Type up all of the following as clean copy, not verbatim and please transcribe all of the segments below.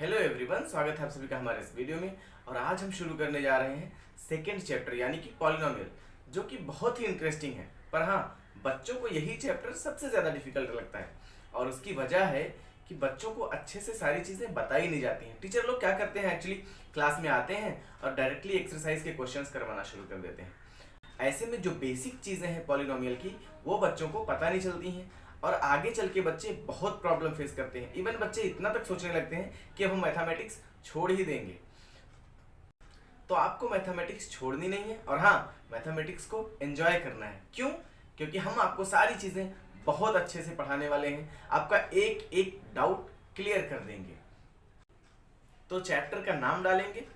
Hello everyone, स्वागत है आप सभी का हमारे इस वीडियो में। और आज हम शुरू करने जा रहे हैं सेकेंड चैप्टर यानी कि पॉलिनोमियल, जो कि बहुत ही इंटरेस्टिंग है। पर हाँ, बच्चों को यही चैप्टर सबसे ज़्यादा डिफिकल्ट लगता है और उसकी वजह है कि बच्चों को अच्छे से सारी चीज़ें बताई नहीं जाती हैं। टीचर लोग क्या करते हैं, एक्चुअली क्लास में आते हैं और डायरेक्टली एक्सरसाइज के क्वेश्चंस करवाना शुरू कर देते हैं। ऐसे में जो बेसिक चीज़ें हैं पॉलिनोमियल की, वो बच्चों को पता नहीं चलती हैं और आगे चल के बच्चे बहुत प्रॉब्लम फेस करते हैं। इवन बच्चे इतना तक सोचने लगते हैं कि अब हम मैथमेटिक्स छोड़ ही देंगे। तो आपको मैथमेटिक्स छोड़नी नहीं है और हाँ, मैथमेटिक्स को एंजॉय करना है। क्यों? क्योंकि हम आपको सारी चीज़ें बहुत अच्छे से पढ़ाने वाले हैं, आपका एक एक डाउट क्लियर कर देंगे। तो चैप्टर का नाम डालेंगे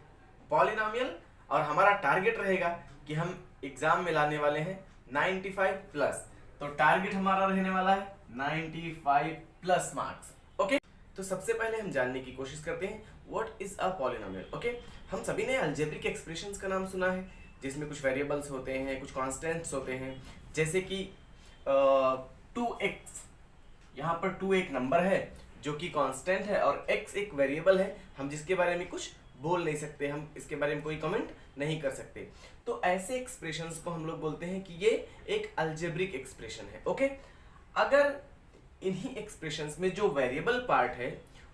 पॉलिनोमियल और हमारा टारगेट रहेगा कि हम एग्जाम में लाने वाले हैं 95 प्लस। तो टारगेट हमारा रहने वाला है 95 प्लस मार्क्स। ओके, तो सबसे पहले हम जानने की कोशिश करते हैं what is a polynomial. Okay, हम सभी ने अलजेब्रिक एक्सप्रेशंस का नाम सुना है, जिसमें कुछ वेरिएबल्स होते हैं, कुछ कांस्टेंट्स होते हैं, जैसे कि 2x। यहाँ पर 2 एक नंबर है जो कि कांस्टेंट है और x एक वेरिएबल है, हम जिसके बारे में कुछ बोल नहीं सकते, हम इसके बारे में कोई कमेंट नहीं कर सकते। तो ऐसे एक्सप्रेशंस को हम लोग बोलते हैं कि ये एक अलजेब्रिक एक्सप्रेशन है। ओके, अगर इन्हीं एक्सप्रेशंस में जो वेरिएबल पार्ट है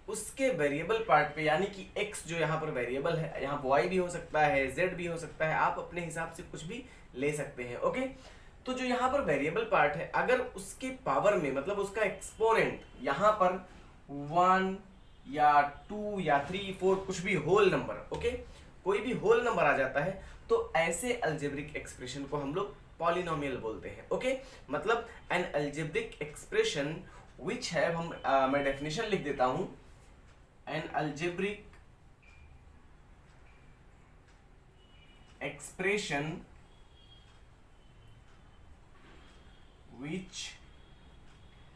उसके वेरिएबल पार्ट पे, यानी कि x जो यहाँ पर वेरिएबल है, यहाँ y भी हो सकता है, z भी हो सकता है, आप अपने हिसाब से कुछ भी ले सकते हैं। ओके, तो जो यहाँ पर वेरिएबल पार्ट है, अगर उसके पावर में, मतलब उसका एक्सपोनेंट यहाँ पर 1 या 2 या 3 4 कुछ भी होल नंबर, ओके, कोई भी होल नंबर आ जाता है, तो ऐसे अलजेब्रिक एक्सप्रेशन को हम लोग पॉलिनोमियल बोलते हैं। ओके, मतलब N algebraic expression which have, मैं डेफिनेशन लिख देता हूं, N algebraic expression which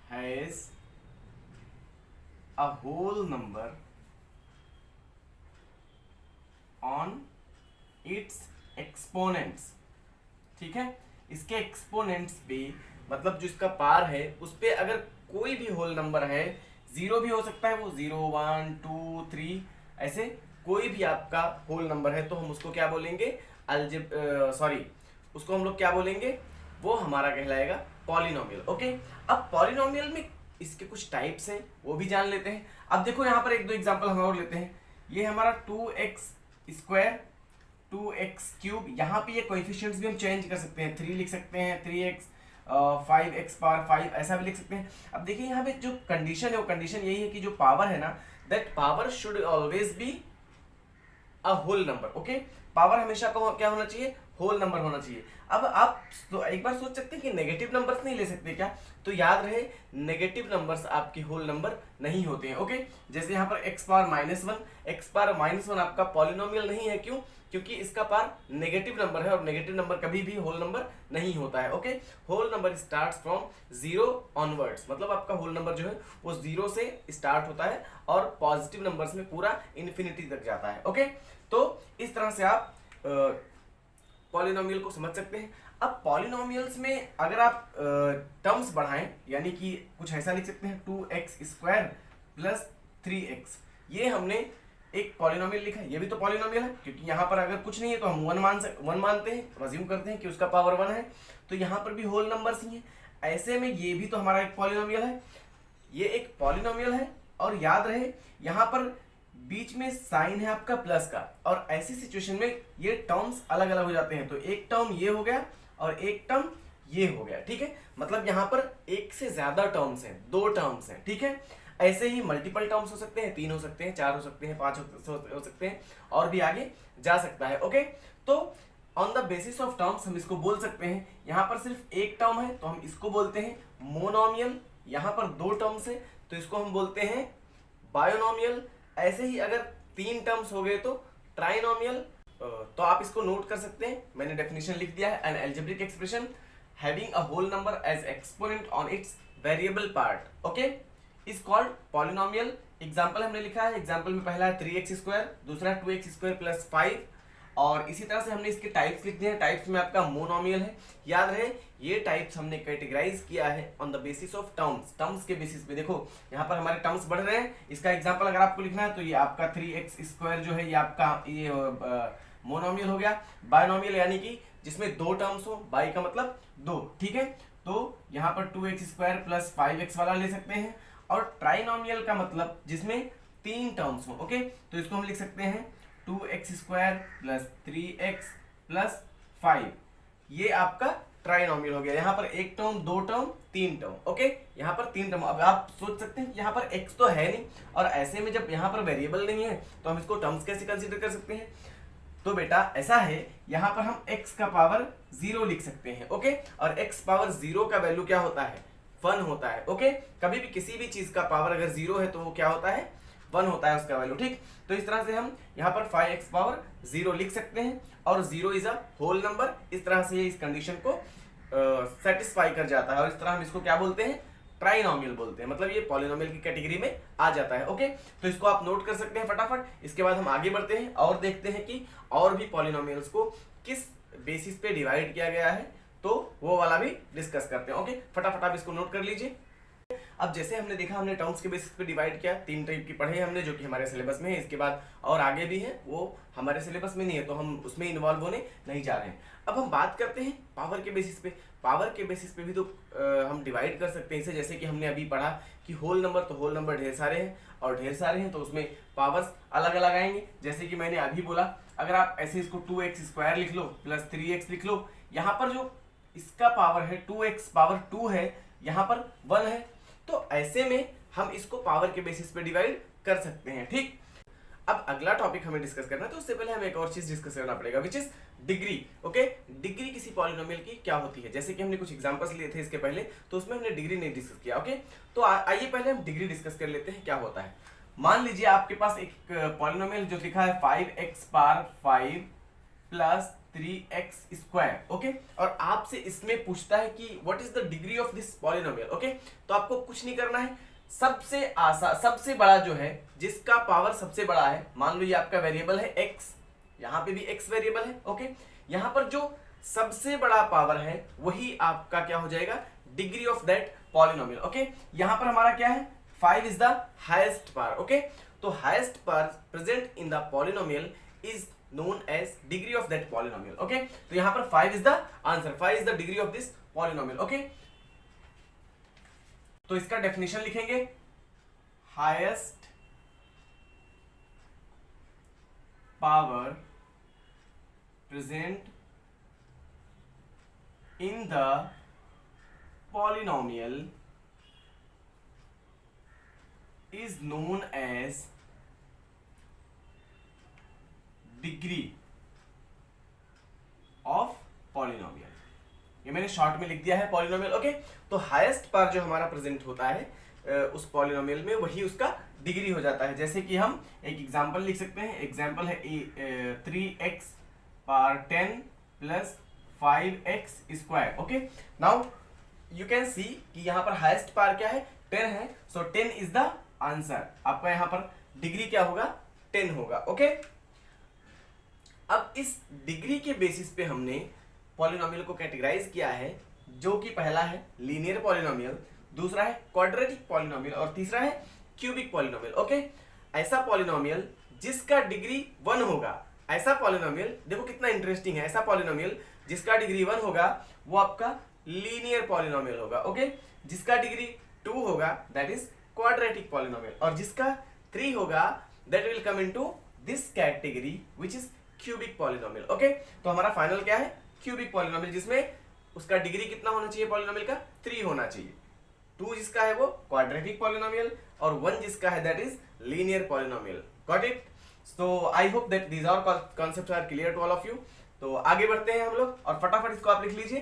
has a whole number on its exponents। ठीक है, इसके एक्सपोनेंट्स पे, मतलब जो इसका पार है उस पे अगर कोई भी होल नंबर है, जीरो भी हो सकता है, वो 0 1 2 3 ऐसे कोई भी आपका होल नंबर है, तो हम उसको क्या बोलेंगे, उसको हम लोग क्या बोलेंगे, वो हमारा कहलाएगा पॉलिनोमियल। ओके, अब पॉलिनोमियल में इसके कुछ टाइप्स हैं, वो भी जान लेते हैं। अब देखो यहाँ पर एक दो एग्जांपल हम और लेते हैं। ये हमारा 2x स्क्वायर 2x क्यूब, यहाँ पे ये कोएफिशिएंट्स भी हम चेंज कर सकते हैं, 3 लिख सकते हैं, 3x 5x पावर 5 ऐसा भी लिख सकते हैं। अब देखिए यहाँ पे जो कंडीशन है, वो कंडीशन यही है कि जो पावर है ना, that power should always be a whole number. Okay, power हमेशा क्या होना चाहिए, होल नंबर होना चाहिए। अब आप तो एक बार सोच सकते हैं कि नेगेटिव नंबर्स नहीं ले सकते क्या, तो याद रहे नेगेटिव नंबर्स आपके होल नंबर नहीं होते हैं। ओके, जैसे यहाँ पर x पावर -1, x पावर -1 आपका पॉलिनोमियल नहीं है। क्यों? क्योंकि इसका पार नेगेटिव नंबर है और नेगेटिव नंबर कभी भी होल नंबर नहीं होता है। Okay, whole number starts from 0 onwards, मतलब आपका होल नंबर जो है वो 0 से स्टार्ट होता है और पॉजिटिव नंबर्स में पूरा इन्फिनिटी तक जाता है। ओके, तो इस तरह से आप पॉलिनोमियल को समझ सकते हैं। अब पॉलिनोमियल्स में अगर आप टर्म्स बढ़ाएं, यानी कि कुछ ऐसा लिख सकते हैं 2x स्क्वायर प्लस 3x, ये हमने एक पॉलिनोमियल लिखा है, ये भी तो पॉलिनोमियल है, क्योंकि यहाँ पर अगर कुछ नहीं है तो हम 1 मानते हैं, अज्यूम करते हैं कि उसका पावर 1 है, तो यहाँ पर भी होल नंबर्स ही हैं। ऐसे में ये भी तो हमारा एक पॉलिनोमियल है, ये एक पॉलिनोमियल है। और याद रहे यहाँ पर बीच में साइन है आपका प्लस का, और ऐसी सिचुएशन में ये टर्म्स अलग अलग हो जाते हैं, तो एक टर्म ये हो गया और एक टर्म ये हो गया। ठीक है, मतलब यहाँ पर एक से ज्यादा टर्म्स हैं, 2 टर्म्स हैं। ठीक है, ऐसे ही मल्टीपल टर्म्स हो सकते हैं, 3 हो सकते हैं, 4 हो सकते हैं, 5 हो सकते हैं, और भी आगे जा सकता है। ओके, तो on the basis of terms हम इसको बोल सकते हैं, यहाँ पर सिर्फ एक टर्म है तो हम इसको बोलते हैं मोनोमियल, यहाँ पर 2 टर्म्स है तो इसको हम बोलते हैं बायोनोमियल। ऐसे ही अगर 3 टर्म्स हो गए तो ट्राइनोमियल। तो आप इसको नोट कर सकते हैं, मैंने डेफिनेशन लिख दिया है, an algebraic expression having a whole number as exponent on its variable part, okay, is called polynomial. Example हमने लिखा है, एग्जांपल में पहला है 3x स्क्वायर, दूसरा है 2x स्क्वायर प्लस 5 और इसी तरह से हमने इसके टाइप्स लिख दिए हैं। टाइप्स में आपका मोनोमियल है, याद रहे ये टाइप्स हमने कैटेगराइज किया है on the basis of terms, terms के बेसिस पे। देखो यहाँ पर हमारे टर्म्स बढ़ रहे हैं, इसका एग्जांपल अगर आपको लिखना है तो ये आपका 3x² जो है ये आपका ये मोनोमियल हो गया। बायनोमियल यानी कि जिसमें दो टर्म्स हो, बाई का मतलब दो, ठीक है। तो यहाँ पर 2x² + 5x वाला ले सकते हैं। और ट्राइनोमियल का मतलब जिसमें तीन टर्म्स हो, ओके। तो इसको हम लिख सकते हैं 2x² + 3x + 5, ये आपका ट्राइनोमियल हो गया। यहाँ पर एक टर्म, दो टर्म, तीन टर्म, ओके। यहाँ पर तीन टर्म। अब आप सोच सकते हैं यहाँ पर x तो है नहीं, और ऐसे में जब यहाँ पर वेरिएबल नहीं है तो हम इसको टर्म्स कैसे कंसीडर कर सकते हैं। तो बेटा ऐसा है, यहाँ पर हम x का पावर 0 लिख सकते हैं, ओके। और x पावर 0 का वैल्यू क्या होता है, 1 होता है, ओके। कभी भी किसी भी चीज का पावर अगर 0 है तो वो क्या होता है, 1 होता है उसका वैल्यू, ठीक। तो इस तरह से हम यहाँ पर 5x पावर 0 लिख सकते हैं, और 0 इज अ होल नंबर। इस तरह से इस कंडीशन को सेटिस्फाई कर जाता है, और इस तरह हम इसको क्या बोलते हैं, ट्राइनोमियल बोलते हैं। मतलब ये पॉलिनोमियल की कैटेगरी में आ जाता है, ओके। तो इसको आप नोट कर सकते हैं फटाफट। इसके बाद हम आगे बढ़ते हैं और देखते हैं कि और भी पॉलिनोमियल्स को किस बेसिस पे डिवाइड किया गया है, तो वो वाला भी डिस्कस करते हैं, ओके। फटाफट आप इसको नोट कर लीजिए। अब जैसे हमने देखा, हमने टर्म्स के बेसिस पे डिवाइड किया, तीन टाइप की पढ़े हमने जो कि हमारे सिलेबस में है। इसके बाद और आगे भी है, वो हमारे सिलेबस में नहीं है तो हम उसमें इन्वॉल्व होने नहीं जा रहे हैं। अब हम बात करते हैं पावर के बेसिस पे। पावर के बेसिस पे भी तो हम डिवाइड कर सकते हैं इसे, जैसे कि हमने अभी पढ़ा कि होल नंबर, तो होल नंबर ढेर सारे हैं, और ढेर सारे हैं तो उसमें पावर्स अलग अलग आएंगे। जैसे कि मैंने अभी बोला, अगर आप ऐसे इसको 2x² लिख लो + 3x लिख लो, यहाँ पर जो इसका पावर है 2x पावर 2 है, यहाँ पर 1 है, तो ऐसे में हम इसको पावर के बेसिस पे डिवाइड कर सकते हैं, ठीक। अब अगला टॉपिक हमें डिस्कस करना है, तो उससे पहले हमें एक और चीज डिस्कस करना पड़ेगा, which is degree, okay. Degree किसी पॉलिनोमियल की क्या होती है। जैसे कि हमने कुछ एग्जांपल्स लिए थे इसके पहले, तो उसमें हमने डिग्री नहीं डिस्कस किया, ओके। तो आइए पहले हम डिग्री डिस्कस कर लेते हैं क्या होता है। मान लीजिए आपके पास एक पॉलिनोमियल जो लिखा है 5x पावर 5 + 3x², ओके। और आपसे इसमें पूछता है कि what is the degree of this polynomial, okay. तो आपको कुछ नहीं करना है, सबसे आसान, सबसे बड़ा जो है, जिसका पावर सबसे बड़ा है, मान लो ये आपका वेरिएबल है x, यहाँ पे भी x वेरिएबल है, ओके। यहाँ पर जो सबसे बड़ा पावर है वही आपका क्या हो जाएगा, degree of that polynomial, okay. यहाँ पर हमारा क्या है, 5 is the highest power, okay. तो highest power present in the polynomial is known as degree of that polynomial, okay। तो यहाँ पर 5 is the answer, 5 is the degree of this polynomial, okay। तो इसका डेफिनेशन लिखेंगे, highest power present in the polynomial is known as degree of polynomial. ये मैंने short में लिख दिया है पॉलिनोमियल, ओके। तो हाईएस्ट पावर जो हमारा प्रेजेंट होता है उस पॉलिनोमियल में, वही उसका डिग्री हो जाता है। जैसे कि हम एक एग्जांपल लिख सकते हैं, एग्जांपल है 3x power 10 + 5x², okay. Now you can see कि यहाँ पर हाईएस्ट पावर क्या है, 10 है, सो 10 इज द आंसर। आपका यहाँ पर डिग्री क्या होगा, 10 होगा, ओके। अब इस डिग्री के बेसिस पे हमने पॉलिनोमियल को कैटेगराइज किया है, जो कि पहला है लीनियर पॉलिनोमियल, दूसरा है क्वाड्रेटिक पॉलिनोमियल, और तीसरा है क्यूबिक पॉलिनोमियल, ओके। ऐसा पॉलिनोमियल जिसका डिग्री 1 होगा, ऐसा पॉलिनोमियल, देखो कितना इंटरेस्टिंग है, ऐसा पॉलिनोमियल जिसका डिग्री 1 होगा वो आपका लीनियर पॉलिनोमियल होगा, ओके। जिसका डिग्री 2 होगा दैट इज क्वाड्रेटिक पॉलिनोमियल, और जिसका 3 होगा that will come into this category which is cubic polynomial, okay. तो हमारा फाइनल क्या है, क्यूबिक पॉलिनोमियल, जिसमें उसका डिग्री कितना होना चाहिए पॉलिनोमियल का, 3 होना चाहिए। 2 जिसका है वो क्वाड्रेटिक पॉलिनोमियल, और 1 जिसका है that is linear polynomial. Got it. So I hope that these are concepts are clear to all of you. तो आगे बढ़ते हैं हम लोग, और फटाफट इसको आप लिख लीजिए।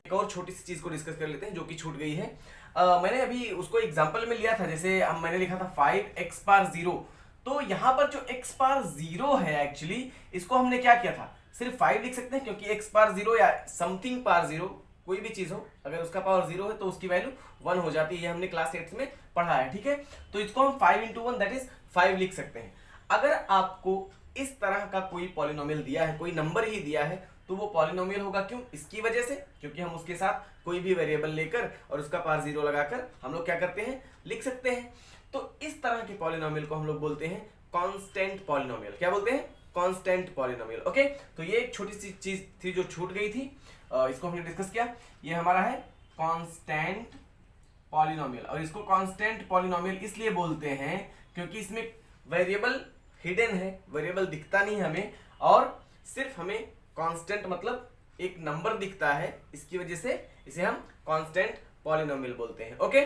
एक और छोटी सी चीज को डिस्कस कर लेते हैं जो कि छूट गई है। मैंने अभी उसको एग्जांपल में लिया था, जैसे अब मैंने लिखा था 5x पावर 0, तो यहाँ पर जो x पावर 0 है, एक्चुअली इसको हमने क्या किया था, सिर्फ 5 लिख सकते हैं, क्योंकि x पावर 0 या समथिंग पावर 0, कोई भी चीज हो, अगर उसका पावर 0 है तो उसकी वैल्यू 1 हो जाती है। ये हमने क्लास 8 में पढ़ा है, ठीक है। तो इसको हम 5 × 1 दैट इज 5 लिख सकते हैं। अगर आपको इस तरह का कोई पॉलिनोमियल दिया है, कोई नंबर ही दिया है, तो वो पॉलिनोमियल होगा। क्यों? इसकी वजह से क्योंकि हम उसके साथ कोई भी वेरिएबल लेकर और उसका पार जीरो लगाकर हम लोग क्या करते हैं, लिख सकते हैं। तो इस तरह के पॉलिनोमियल को हम लोग बोलते हैं कांस्टेंट पॉलिनोमियल। क्या बोलते हैं? Constant polynomial. ओके, तो ये एक छोटी सी चीज थी जो छूट गई थी, इसको हमने डिस्कस किया। ये हमारा है कांस्टेंट पॉलिनोमियल, और इसको कांस्टेंट पॉलिनोमियल इसलिए बोलते हैं क्योंकि इसमें वेरिएबल हिडन है, वेरिएबल दिखता नहीं हमें, और सिर्फ हमें कांस्टेंट मतलब एक नंबर दिखता है, इसकी वजह से इसे हम कांस्टेंट पॉलिनोमियल बोलते हैं। ओके,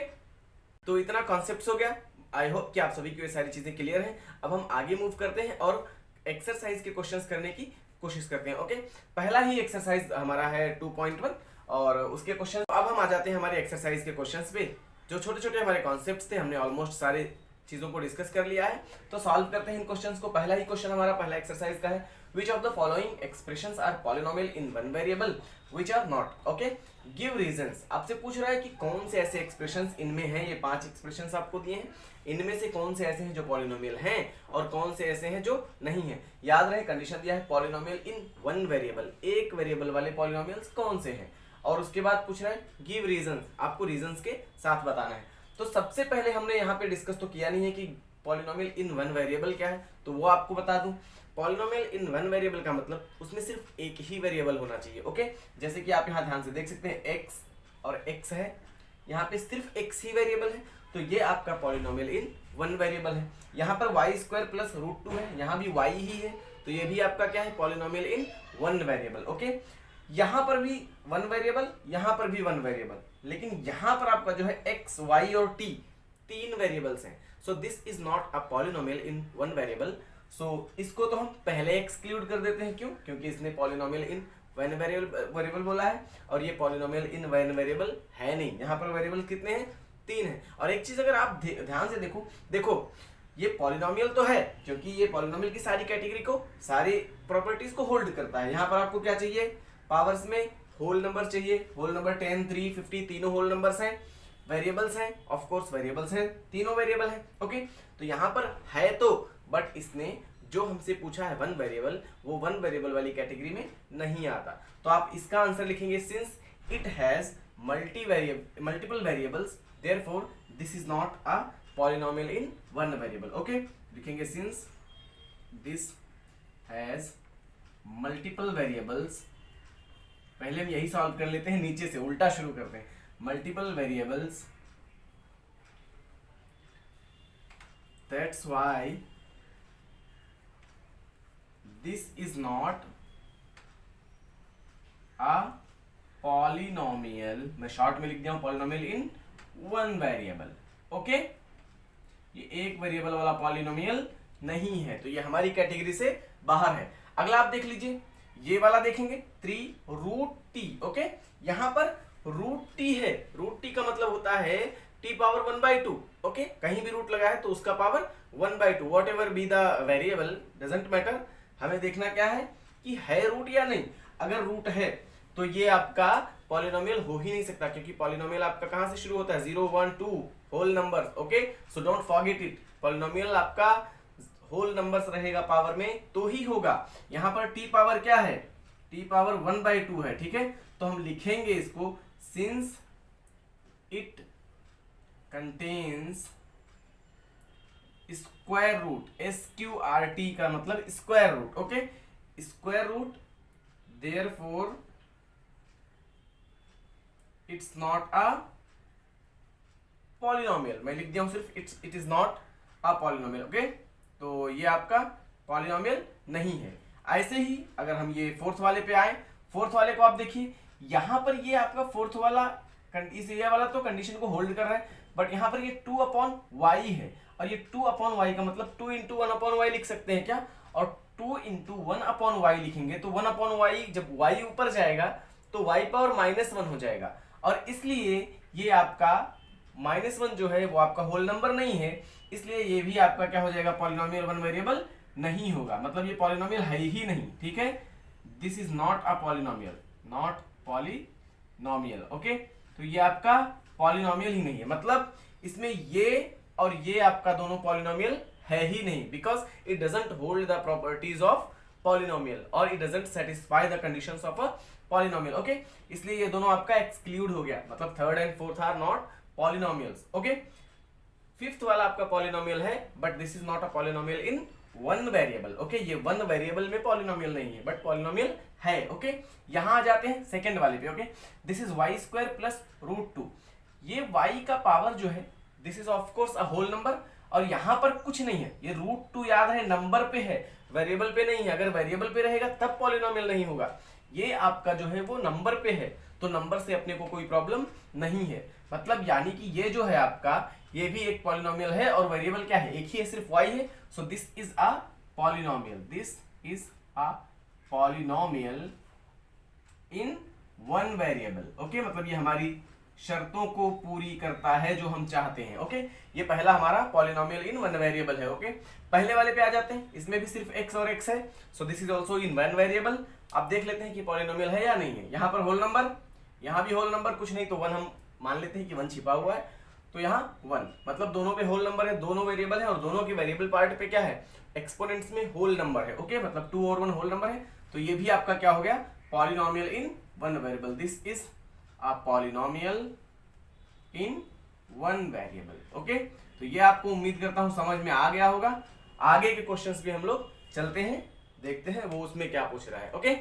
तो इतना कॉन्सेप्ट हो गया। आई होप कि आप सभी को ये सारी चीजें क्लियर हैं। अब हम आगे मूव करते हैं और एक्सरसाइज के क्वेश्चंस करने की कोशिश करते हैं। ओके, पहला ही एक्सरसाइज हमारा है 2.1 और उसके क्वेश्चन। अब हम आ जाते हैं हमारे एक्सरसाइज के क्वेश्चंस पे। जो छोटे छोटे हमारे कॉन्सेप्ट्स थे, हमने ऑलमोस्ट सारे चीजों को डिस्कस कर लिया है, तो सॉल्व करते हैं इन क्वेश्चंस को। पहला ही क्वेश्चन हमारा पहला एक्सरसाइज का है, which of the following expressions are polynomial in one variable which are not? okay, give reasons। आपसे पूछ रहा है कि कौन से ऐसे एक्सप्रेशंस इनमें हैं, ये 5 एक्सप्रेशंस आपको दिए हैं, इनमें से कौन से ऐसे हैं जो पॉलिनोमियल हैं और कौन से ऐसे हैं जो नहीं हैं। याद रहे कंडीशन दिया है पॉलिनोमियल इन वन वेरिएबल, एक वेरिएबल वाले पॉलिनोमियल्स कौन से हैं, और उसके बाद पूछ रहा है गिव रीजंस, आपको रीजंस के साथ बताना है। तो सबसे पहले हमने यहाँ पे डिस्कस तो किया नहीं है कि पॉलिनोमियल इन वन वेरिएबल क्या है, तो वो आपको बता दूं। पॉलिनोमियल इन वन वेरिएबल का मतलब उसमें सिर्फ एक ही वेरिएबल होना चाहिए। ओके, जैसे कि आप यहाँ ध्यान से देख सकते हैं x और x है, यहाँ पे सिर्फ x ही वेरिएबल है, तो ये आपका पॉलिनोमियल इन वन वेरिएबल है। यहाँ पर y² प्लस √2 है, यहाँ भी y ही है, तो ये भी आपका क्या है, polynomial in one variable. Okay, यहाँ पर भी वन वेरिएबल, यहाँ पर भी वन वेरिएबल, लेकिन यहाँ पर आपका जो है x, y और t 3 वेरिएबल्स हैं। So this is not a polynomial in one variable. So इसको तो हम पहले एक्सक्लूड कर देते हैं। क्यों? क्योंकि इसने पॉलिनोमियल इन वन वेरिएबल बोला है और ये पॉलिनोमियल इन वन वेरिएबल है नहीं। यहाँ पर वेरिएबल कितने हैं? 3 हैं। और एक चीज अगर आप ध्यान से देखो ये पॉलिनोमियल तो है क्योंकि ये पॉलिनोमियल की सारी कैटेगरी को, सारी प्रॉपर्टीज को होल्ड करता है। यहाँ पर आपको क्या चाहिए? पावर्स में होल नंबर चाहिए, होल नंबर 10, 3, 50 तीनों होल नंबर्स हैं, वेरिएबल्स हैं, ऑफ कोर्स वेरिएबल्स हैं, तीनों वेरिएबल हैं। ओके, तो यहाँ पर है तो, बट इसने जो हमसे पूछा है वन वेरिएबल, वो वन वेरिएबल वाली कैटेगरी में नहीं आता। तो आप इसका आंसर लिखेंगे since it has multiple variables therefore this is not a polynomial in one variable. Okay, लिखेंगे since this has multiple variables. पहले हम यही सॉल्व कर लेते हैं, नीचे से उल्टा शुरू करते हैं। Multiple variables, that's why this is not a polynomial। मैं शॉर्ट में लिख दिया हूं polynomial in one variable. Okay, ये एक वेरिएबल वाला पॉलिनोमियल नहीं है, तो ये हमारी कैटेगरी से बाहर है। अगला आप देख लीजिए, ये वाला देखेंगे 3√t। ओके, यहां पर √t है, √t का मतलब होता है t पावर 1/2। ओके, कहीं भी रूट लगा है तो उसका power 1/2, what ever be the variable doesn't matter. हमें देखना क्या है कि है रूट या नहीं। अगर रूट है तो ये आपका पॉलिनोमियल हो ही नहीं सकता, क्योंकि पॉलिनोमियल आपका कहां से शुरू होता है? 0, 1, 2 whole numbers. Okay, so don't forget it, polynomial आपका होल नंबर्स रहेगा पावर में तो ही होगा। यहां पर t पावर क्या है? t पावर 1/2 है। ठीक है, तो हम लिखेंगे इसको since it contains square root, SQRT का मतलब square root. Okay, square root, therefore it's not a polynomial. मैं लिख दिया हूं सिर्फ it is not a polynomial. Okay, तो ये आपका पॉलिनोमियल नहीं है। ऐसे ही अगर हम ये फोर्थ वाले पे आए, फोर्थ वाले को आप देखिए, यहां पर ये आपका फोर्थ वाला, इस एरिया वाला तो कंडीशन को होल्ड कर रहा है, बट यहाँ पर ये 2/y है, और ये 2/y का मतलब 2 × 1/y लिख सकते हैं क्या? और 2 × 1/y लिखेंगे तो 1/y जब y ऊपर जाएगा तो y पावर -1 हो जाएगा, और इसलिए ये आपका -1 जो है वो आपका होल नंबर नहीं है, इसलिए ये भी आपका क्या हो जाएगा? पॉलिनोमियल वन वेरिएबल नहीं होगा, मतलब ये पॉलिनोमियल है ही नहीं। ठीक है, this is not a polynomial, not polynomial. Okay, तो ये आपका पॉलिनोमियल ही नहीं है, मतलब इसमें ये और ये आपका दोनों पॉलिनोमियल है ही नहीं, because it doesn't hold the properties of polynomial और it doesn't satisfy the conditions of a polynomial. Okay, इसलिए ये दोनों आपका एक्सक्लूड हो गया, मतलब third and fourth are not polynomials. Okay, fifth वाला आपका पॉलिनोमियल है, but this is not a polynomial in one variable. Okay, ये वन वेरिएबल में पॉलिनोमियल नहीं है, बट पॉलिनोमियल है। ओके, यहां आ जाते हैं सेकंड वाले पे। Okay, this is y square plus root two. ये y का पावर जो है this is of course a whole number, और यहां पर कुछ नहीं है, ये रूट टू याद है नंबर पे है, वेरिएबल पे नहीं है। अगर वेरिएबल पे रहेगा तब पॉलिनोमियल नहीं होगा, ये आपका जो है वो नंबर पे है, तो नंबर से अपने को कोई प्रॉब्लम नहीं है। मतलब यानी कि ये जो है आपका, ये भी एक पॉलिनोमियल है और वेरिएबल क्या है, एक ही है, सिर्फ y है। So this is a polynomial, this is a polynomial in one variable. Okay, मतलब ये हमारी शर्तों को पूरी करता है जो हम चाहते हैं। ओके, ये पहला हमारा पॉलिनोमियल इन वन वेरिएबल है। ओके, पहले वाले पे आ जाते हैं, इसमें भी सिर्फ x और x है। So this is also in one variable. अब देख लेते हैं कि पॉलिनोमियल है या नहीं है। यहाँ पर होल नंबर, यहाँ भी होल नंबर, कुछ नहीं तो वन हम मान लेते हैं कि वन छिपा हुआ है, तो यहाँ वन, मतलब दोनों पे होल नंबर है, दोनों वेरिएबल है, और दोनों के वेरिएबल पार्ट पे क्या है, एक्सपोनेंट्स में होल नंबर है। ओके, मतलब 2 और 1 होल नंबर है, तो ये भी आपका क्या हो गया, polynomial in one variable. This is a polynomial in one variable. Okay, तो ये आपको उम्मीद करता हूं समझ में आ गया होगा। आगे के क्वेश्चंस भी हम लोग चलते हैं, देखते हैं वो उसमें क्या पूछ रहा है। ओके,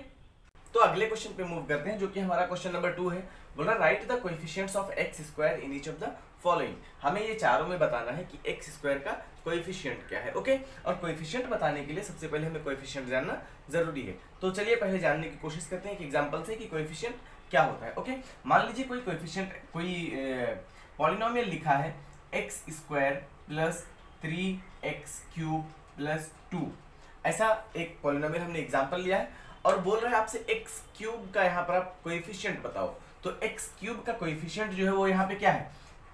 तो अगले क्वेश्चन पे मूव करते हैं, जो कि हमारा क्वेश्चन नंबर 2 है। बोल रहा right the coefficients of x square in each of the following. हमें ये चारों में बताना है कि एक्स स्क्वायर का कोएफिशिएंट क्या है। ओके, और कोएफिशिएंट बताने के लिए सबसे पहले हमें कोएफिशिएंट जानना जरूरी है। तो चलिए पहले जानने की कोशिश करते हैं एक एग्जांपल से कि कोएफिशिएंट क्या होता है। ओके, मान लीजिए कोई कोएफिशिएंट, कोई पॉलिनोमियल लिखा है x square plus 3x cube plus 2, ऐसा एक पॉलिनोमियल हमने एग्जांपल लिया है, और बोल रहे हैं आपसे एक्स क्यूब का यहाँ पर आप कोएफिशिएंट बताओ। तो एक्स क्यूब का कोएफिशिएंट जो है वो यहाँ पे क्या है,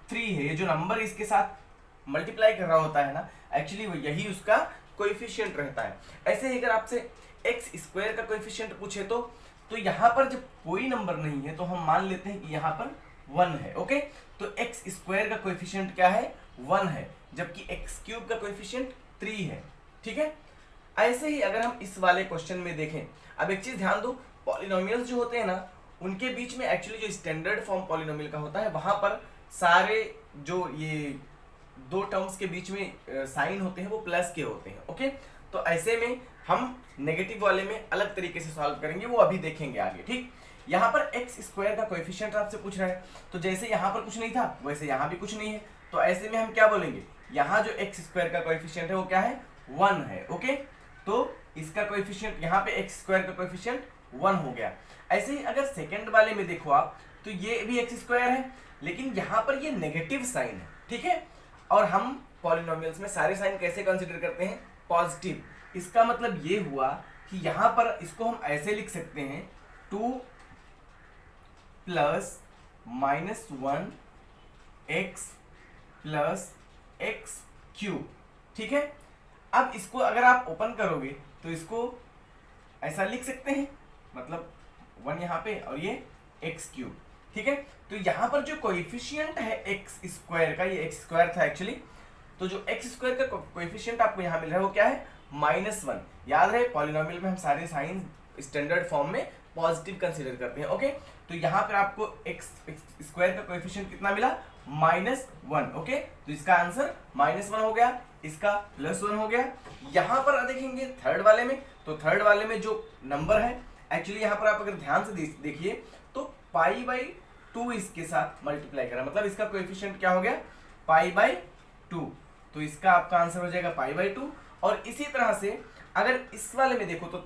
3 है। ये जो नंबर इसके साथ मल्टीप्लाई कर रहा होता है ना, एक्चुअली वो यही उसका कोएफिशिएंट रहता है। ऐसे ही अगर आपसे एक्स स्क्वायर का कोएफिशिएंट पूछे तो यहाँ पर जब कोई नंबर नहीं है तो हम मान लेते हैं कि यहाँ पर 1 है। ओके, तो एक्स स्क्वायर का कोएफिशिएंट क्या है, 1 है, जबकि एक्स क्यूब का कोएफिशिएंट 3 है। ठीक है, ऐसे ही अगर हम इस वाले क्वेश्चन में देखें, अब एक चीज ध्यान दो, पॉलिनोमियल्स जो होते हैं ना, उनके बीच में एक्चुअली जो स्टैंडर्ड फॉर्म पॉलिनोमियल का होता है, वहां पर सारे जो ये दो टर्म्स के बीच में साइन होते हैं वो प्लस के होते हैं। ओके, तो ऐसे में हम नेगेटिव वाले में अलग तरीके से सॉल्व करेंगे, वो अभी देखेंगे आगे। ठीक, यहाँ पर एक्स स्क्वायर का कोएफिशिएंट आपसे पूछ रहा है, तो जैसे यहाँ पर कुछ नहीं था वैसे यहाँ भी कुछ नहीं है, तो ऐसे में हम क्या बोलेंगे, यहाँ जो एक्स स्क्वायर का कोएफिशिएंट है वो क्या है, 1 है। ओके, तो इसका कोएफिशिएंट यहाँ पे एक्स स्क्वायर का कोएफिशिएंट 1 हो गया। ऐसे ही अगर सेकंड वाले में देखो आप, तो ये भी एक्स स्क्वायर है, लेकिन यहाँ पर ये नेगेटिव साइन है। ठीक है, और हम पॉलिनोमियल्स में सारे साइन कैसे कंसीडर करते हैं, पॉजिटिव। इसका मतलब ये हुआ कि यहाँ पर इसको हम ऐसे लिख सकते हैं, 2 plus minus 1 x plus x cube. ठीक है, अब इसको अगर आप ओपन करोगे तो इसको ऐसा लिख सकते हैं, मतलब 1 यहाँ पे और ये एक्स क्यूब। ठीक है, तो यहाँ पर जो कोएफिशिएंट है एक्स स्क्वायर का, ये एक्स स्क्वायर था एक्चुअली, तो जो एक्स स्क्वायर का कोएफिशिएंट आपको यहाँ मिल रहा है वो क्या है, -1। याद रहे पॉलिनोमियल में हम सारे साइन स्टैंडर्ड फॉर्म में पॉजिटिव कंसीडर करते हैं। ओके, तो यहाँ पर आपको एक्स स्क्वायर का कोएफिशिएंट कितना मिला, -1। ओके, तो इसका आंसर -1 हो गया, इसका +1 हो गया। यहाँ पर देखेंगे थर्ड वाले में, तो थर्ड वाले में जो नंबर है एक्चुअली यहाँ पर आप अगर ध्यान से देखिए तो π/2 इसके साथ मल्टीप्लाई करा, मतलब इसका कोएफिशिएंट क्या हो गया, π/2, तो इसका आपका आंसर हो जाएगा π/2। और इसी तरह से अगर इस वाले में देखो तो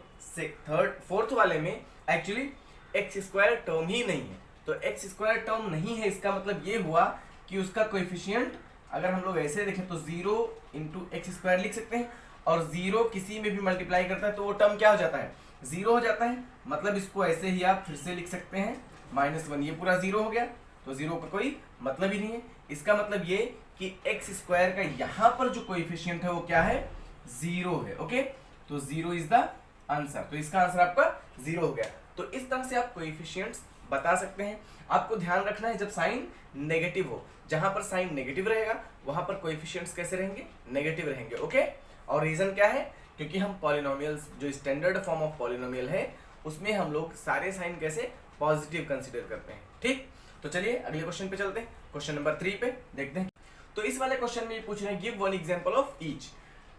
फोर्थ वाले में एक्चुअली एक्स स्क्वायर टर्म ही नहीं है, तो एक्स स्क्वायर टर्म नहीं है, इसका मतलब ये हुआ कि उसका कोएफिशिएंट अगर हम लोग ऐसे देखें तो 0 × x² लिख सकते हैं, और 0 किसी में भी मल्टीप्लाई करता है तो वो टर्म क्या हो जाता है, 0 हो जाता है। मतलब इसको ऐसे ही आप फिर से लिख सकते हैं -1, ये पूरा 0 हो गया, तो 0 का कोई मतलब ही नहीं है। इसका मतलब ये कि x² का यहाँ पर जो कोएफिशिएंट है वो क्या है, 0 है। ओके, तो 0 इज द आंसर, तो इसका आंसर आपका 0 हो गया। तो इस तरह से आप कोएफिशिएंट्स बता सकते हैं। आपको ध्यान रखना है जब साइन नेगेटिव हो, जहां पर साइन नेगेटिव रहेगा वहां पर कोएफिशिएंट्स कैसे रहेंगे, नेगेटिव रहेंगे। ओके। और रीजन क्या है, क्योंकि हम पॉलिनोमियल्स जो स्टैंडर्ड फॉर्म ऑफ पॉलिनोमियल है उसमें हम लोग सारे साइन कैसे पॉजिटिव कंसीडर करते हैं। ठीक, तो चलिए अगले क्वेश्चन पे चलते हैं, क्वेश्चन नंबर 3 पे देखते हैं। तो इस वाले क्वेश्चन में ये पूछ रहे हैं give one example of each.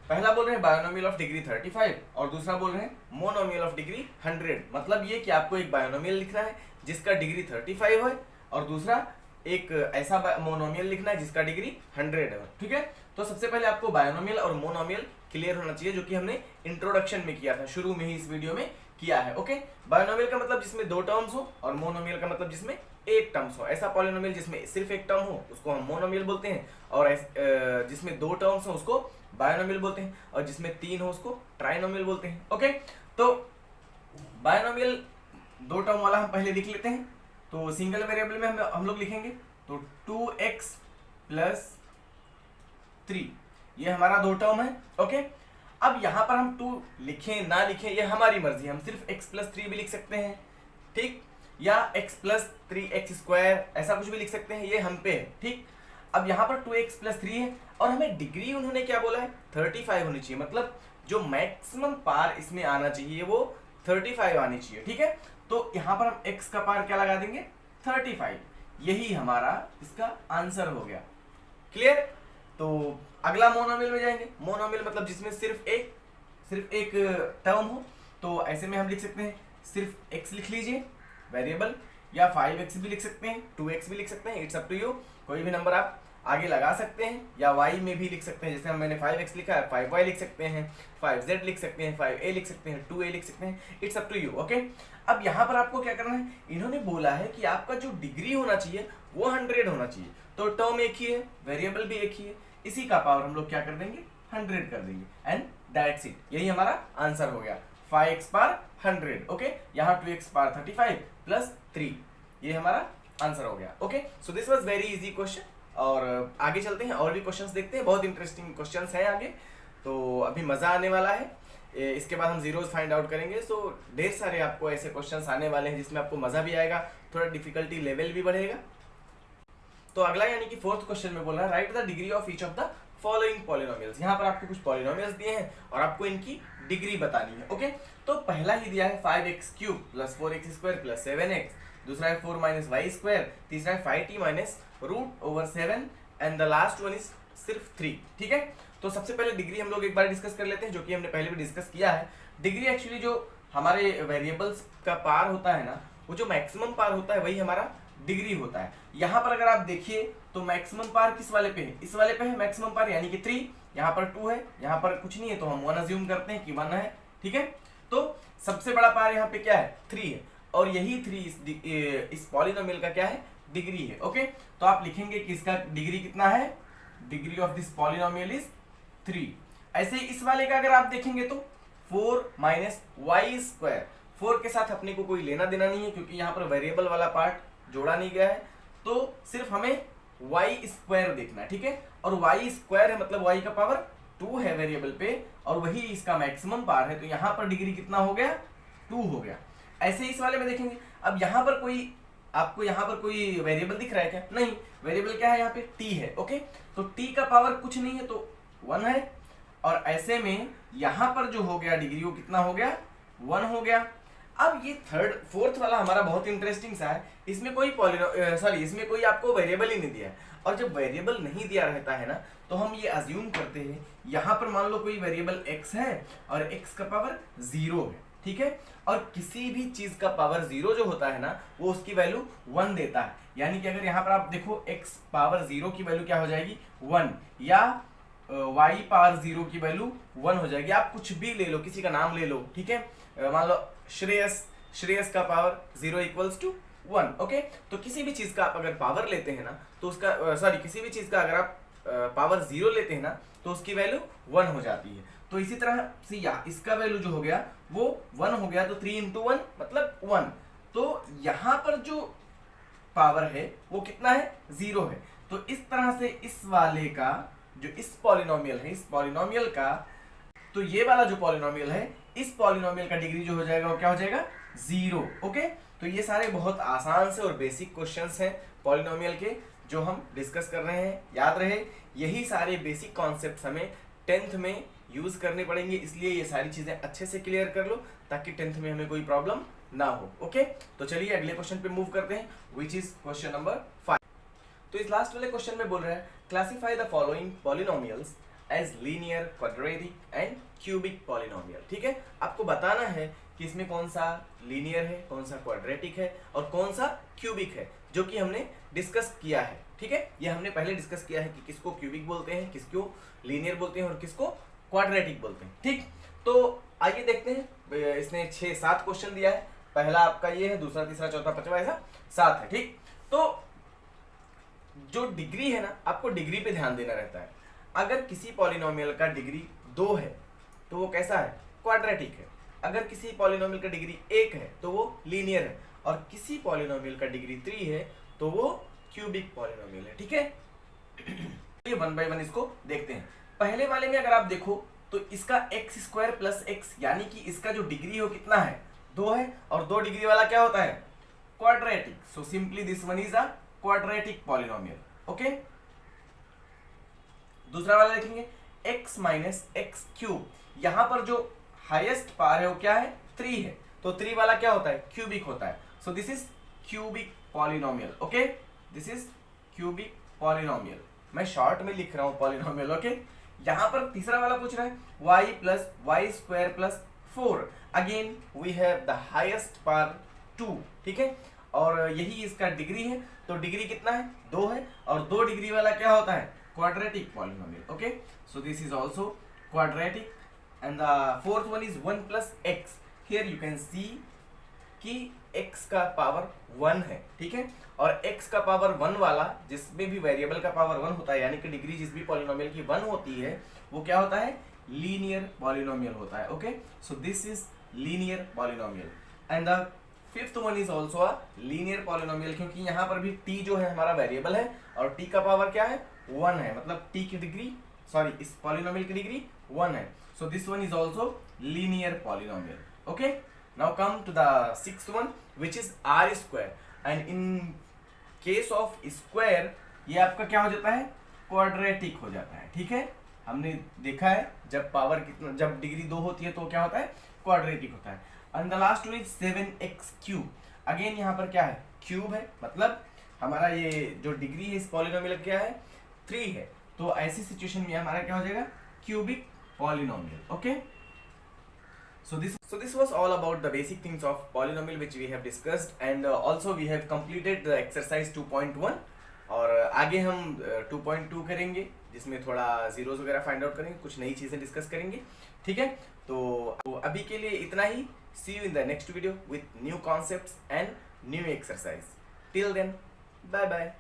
पहला बोल रहे हैं बायोनोमियल ऑफ डिग्री 35 और दूसरा बोल रहे हैं मोनोमियल ऑफ डिग्री 100। मतलब ये कि आपको एक बायोनोमियल लिखना है जिसका डिग्री 35 है और दूसरा एक ऐसा मोनोमियल लिखना है जिसका डिग्री 100 है। ठीक है, तो सबसे पहले आपको बायोनोमियल और मोनोमियल क्लियर होना चाहिए, जो कि हमने इंट्रोडक्शन में किया था, शुरू में ही इस वीडियो में किया है। ओके, बायोनोमियल का मतलब जिसमें दो टर्म्स हो और मोनोमियल का मतलब जिसमें एक टर्म्स हो। ऐसा पॉलिनोमियल जिसमें सिर्फ एक टर्म हो उसको हम मोनोमियल बोलते हैं, और जिसमें दो टर्म्स हो उसको बायोनोमियल बोलते हैं, और जिसमें तीन हो उसको ट्राइनोमियल बोलते हैं। ओके, तो बायोनोमियल दो टर्म वाला हम पहले लिख लेते हैं। तो सिंगल वेरिएबल में हम लोग लिखेंगे तो 2x + 3 ये हमारा दो टर्म है। ओके, अब यहाँ पर हम 2 लिखें ना लिखें ये हमारी मर्जी, हम सिर्फ x + 3 भी लिख सकते हैं, ठीक, या x + 3x² ऐसा कुछ भी लिख सकते हैं, ये हम पे है। ठीक, अब यहाँ पर 2x + 3 है और हमें डिग्री उन्होंने क्या बोला है 35 होनी चाहिए, मतलब जो मैक्सिमम पार इसमें आना चाहिए वो 35 आनी चाहिए। ठीक है, तो यहाँ पर हम x का पार क्या लगा देंगे 35, यही हमारा इसका आंसर हो गया। क्लियर, तो अगला मोनोमियल में जाएंगे। मोनोमियल मतलब जिसमें सिर्फ एक टर्म हो, तो ऐसे में हम लिख सकते हैं सिर्फ x लिख लीजिए वेरिएबल, या 5x भी लिख सकते हैं, 2x भी लिख सकते हैं, इट्स अप टू यू, कोई भी नंबर आप आगे लगा सकते हैं, या y में भी लिख सकते हैं, जैसे मैंने 5x लिखा है 5y लिख सकते हैं, 5z लिख सकते हैं, 5a लिख सकते हैं, 2a लिख सकते हैं, it's up to you. Okay, अब यहाँ पर आपको क्या करना है, इन्होंने बोला है कि आपका जो डिग्री होना चाहिए वो 100 होना चाहिए, तो टर्म एक ही है, वेरिएबल भी एक ही है, इसी का पावर हम लोग क्या कर देंगे 100 कर देंगे, एंड दैट्स इट, यही हमारा आंसर हो गया 5x पार 100। ओके, यहाँ 2x पार 35 + 3 ये हमारा आंसर हो गया। Okay, so this was very easy question, और आगे चलते हैं और भी क्वेश्चंस देखते हैं, बहुत इंटरेस्टिंग क्वेश्चंस हैं आगे, तो अभी मज़ा आने वाला है। इसके बाद हम जीरोज फाइंड आउट करेंगे, सो ढेर सारे आपको ऐसे क्वेश्चंस आने वाले हैं जिसमें आपको मज़ा भी आएगा, थोड़ा डिफिकल्टी लेवल भी बढ़ेगा। तो अगला यानी कि फोर्थ क्वेश्चन में बोल रहा है right the degree of each of the following polynomials. यहाँ पर आपको कुछ पॉलिनोमियल्स दिए हैं और आपको इनकी डिग्री बतानी है। ओके, तो पहला ही दिया है 5x³ + 4x² + 7x, दूसरा है 4 - y², तीसरा है 5t - √7, and the last one is सिर्फ 3। ठीक है, तो सबसे पहले डिग्री हम लोग एक बार डिस्कस कर लेते हैं, जो कि हमने पहले भी डिस्कस किया है। डिग्री एक्चुअली जो हमारे वेरिएबल्स का पार होता है ना, वो जो मैक्सिमम पार होता है वही हमारा डिग्री होता है। यहाँ पर अगर आप देखिए तो मैक्सिमम पार किस वाले पे है, इस वाले पे है मैक्सिमम पार, यानी कि 3, यहाँ पर 2 है, यहाँ पर कुछ नहीं है तो हम 1 अज्यूम करते हैं कि 1 है। ठीक है, तो सबसे बड़ा पार यहाँ पे क्या है 3 है, और यही 3 इस पॉलिनोमियल का क्या है डिग्री है। ओके, तो आप लिखेंगे कि इसका डिग्री कितना है, degree of this polynomial is 3। ऐसे ही इस वाले का अगर आप देखेंगे तो 4 - y², 4 के साथ अपने को कोई लेना देना नहीं है क्योंकि यहाँ पर वेरिएबल वाला पार्ट जोड़ा नहीं गया है, तो सिर्फ हमें y² देखना है। ठीक है, और y² है मतलब y का पावर 2 है वेरिएबल पे, और वही इसका मैक्सिमम पार है, तो यहाँ पर डिग्री कितना हो गया 2 हो गया। ऐसे ही इस वाले में देखेंगे, अब यहाँ पर कोई आपको यहाँ पर कोई वेरिएबल दिख रहा है क्या, नहीं, वेरिएबल क्या है यहाँ पे t है। ओके, तो t का पावर कुछ नहीं है तो 1 है, और ऐसे में यहाँ पर जो हो गया डिग्री वो कितना हो गया 1 हो गया। अब ये फोर्थ वाला हमारा बहुत इंटरेस्टिंग सा है, इसमें कोई इसमें कोई आपको वेरिएबल ही नहीं दिया है, और जब वेरिएबल नहीं दिया रहता है ना तो हम ये अज्यूम करते हैं, यहाँ पर मान लो कोई वेरिएबल x है और x का पावर 0 है। ठीक है, और किसी भी चीज का पावर 0 जो होता है ना वो उसकी वैल्यू 1 देता है, यानी कि अगर यहाँ पर आप देखो x पावर 0 की वैल्यू क्या हो जाएगी 1, या y पावर 0 की वैल्यू 1 हो जाएगी। आप कुछ भी ले लो, किसी का नाम ले लो, ठीक है, मान लो श्रेयस का पावर 0 = 1। ओके, तो किसी भी चीज का आप अगर पावर लेते हैं ना तो उसका किसी भी चीज का अगर आप पावर 0 लेते हैं ना तो उसकी वैल्यू 1 हो जाती है। तो इसी तरह से इसका वैल्यू जो हो गया वो 1 हो गया, तो 3 × 1 मतलब 1, तो यहाँ पर जो पावर है वो कितना है 0 है। तो इस तरह से इस वाले का जो इस पॉलिनोमियल है, इस पॉलिनोमियल का, तो ये वाला जो पॉलिनोमियल है इस पॉलिनोमियल का डिग्री जो हो जाएगा वो क्या हो जाएगा 0। ओके, तो ये सारे बहुत आसान से और बेसिक क्वेश्चंस हैं पॉलिनोमियल के जो हम डिस्कस कर रहे हैं। याद रहे यही सारे बेसिक कॉन्सेप्ट्स हमें 10th में यूज करने पड़ेंगे, इसलिए ये सारी चीजें अच्छे से क्लियर कर लो ताकि 10th में हमें कोई प्रॉब्लम ना हो। ओके, तो चलिए अगले क्वेश्चन पे मूव करते हैं, विच इज क्वेश्चन नंबर 5। तो इस लास्ट वाले क्वेश्चन में बोल रहा है classify the following polynomials as linear, quadratic and cubic polynomial. ठीक है, आपको बताना है कि इसमें कौन सा लीनियर है, कौन सा क्वाड्रेटिक है और कौन सा क्यूबिक है, जो कि हमने डिस्कस किया है। ठीक है, ये हमने पहले डिस्कस किया है कि किसको क्यूबिक बोलते हैं, किसको लीनियर बोलते हैं और किसको क्वाड्रेटिक बोलते हैं। ठीक, तो आइए देखते हैं। इसने 6-7 क्वेश्चन दिया है, पहला आपका ये है, दूसरा, तीसरा, चौथा, पांचवा, ऐसा 7 है। ठीक, तो जो डिग्री है ना, आपको डिग्री पे ध्यान देना रहता है। अगर किसी पॉलिनोमियल का डिग्री 2 है तो वो कैसा है, क्वाड्रेटिक है। अगर किसी पॉलिनोमियल का डिग्री 1 है तो वो लीनियर है, और किसी पॉलिनोमियल का डिग्री 3 है तो वो क्यूबिक पॉलिनोमियल है। ठीक है, ये 1 बाय 1 इसको देखते हैं। पहले वाले में अगर आप देखो तो इसका x² + x, यानी कि इसका जो डिग्री हो कितना है, 2 है, और 2 डिग्री वाला क्या होता है, quadratic. So simply this one is a quadratic polynomial. Okay, दूसरा वाला देखेंगे x - x³। यहां पर जो हाईएस्ट पावर है वो क्या है, 3 है, तो 3 वाला क्या होता है, क्यूबिक होता है। So this is cubic polynomial. Okay, this is cubic polynomial. मैं शॉर्ट में लिख रहा हूं पॉलिनोमियल। ओके, यहां पर तीसरा वाला पूछ रहा है y + y² + 4। Again we have the highest power 2। ठीक है, और यही इसका डिग्री है, तो डिग्री कितना है, 2 है, और 2 डिग्री वाला क्या होता है, quadratic polynomial. Okay, so this is also quadratic, and the fourth one is 1 + x। Here you can see कि x का पावर 1 है। ठीक है, और x का पावर 1 वाला, जिसमें भी वेरिएबल का पावर 1 होता है, यानी कि डिग्री जिस भी पॉलिनोमियल की 1 होती है, वो क्या होता है, लीनियर पॉलिनोमियल होता है। Okay, so this is linear polynomial, and the fifth one is also a linear polynomial, क्योंकि यहाँ पर भी t जो है हमारा वेरिएबल है, और t का पावर क्या है, 1 है, मतलब t की डिग्री, सॉरी, इस पॉलिनोमियल की डिग्री 1 है। So this one is also linear polynomial. Okay, now come to the sixth one, which is r², and in case of square ये आपका क्या हो जाता है, क्वाड्रेटिक हो जाता है। ठीक है, हमने देखा है जब पावर कितना, जब डिग्री 2 होती है तो क्या होता है, क्वाड्रेटिक होता है। And the last one is 7x³। Again यहाँ पर क्या है, क्यूब है, मतलब हमारा ये जो डिग्री है इस पॉलिनोमियल क्या है, 3 है, तो ऐसी सिचुएशन में हमारा क्या हो जाएगा, cubic polynomial. Okay, so this was all about the basic things of polynomial which we have discussed, and also we have completed the exercise 2.1, और आगे हम 2.2 करेंगे, जिसमें थोड़ा जीरोस वगैरह फाइंड आउट करेंगे, कुछ नई चीजें डिस्कस करेंगे। ठीक है, तो अभी के लिए इतना ही। See you in the next video with new concepts and new exercise. Till then, bye bye.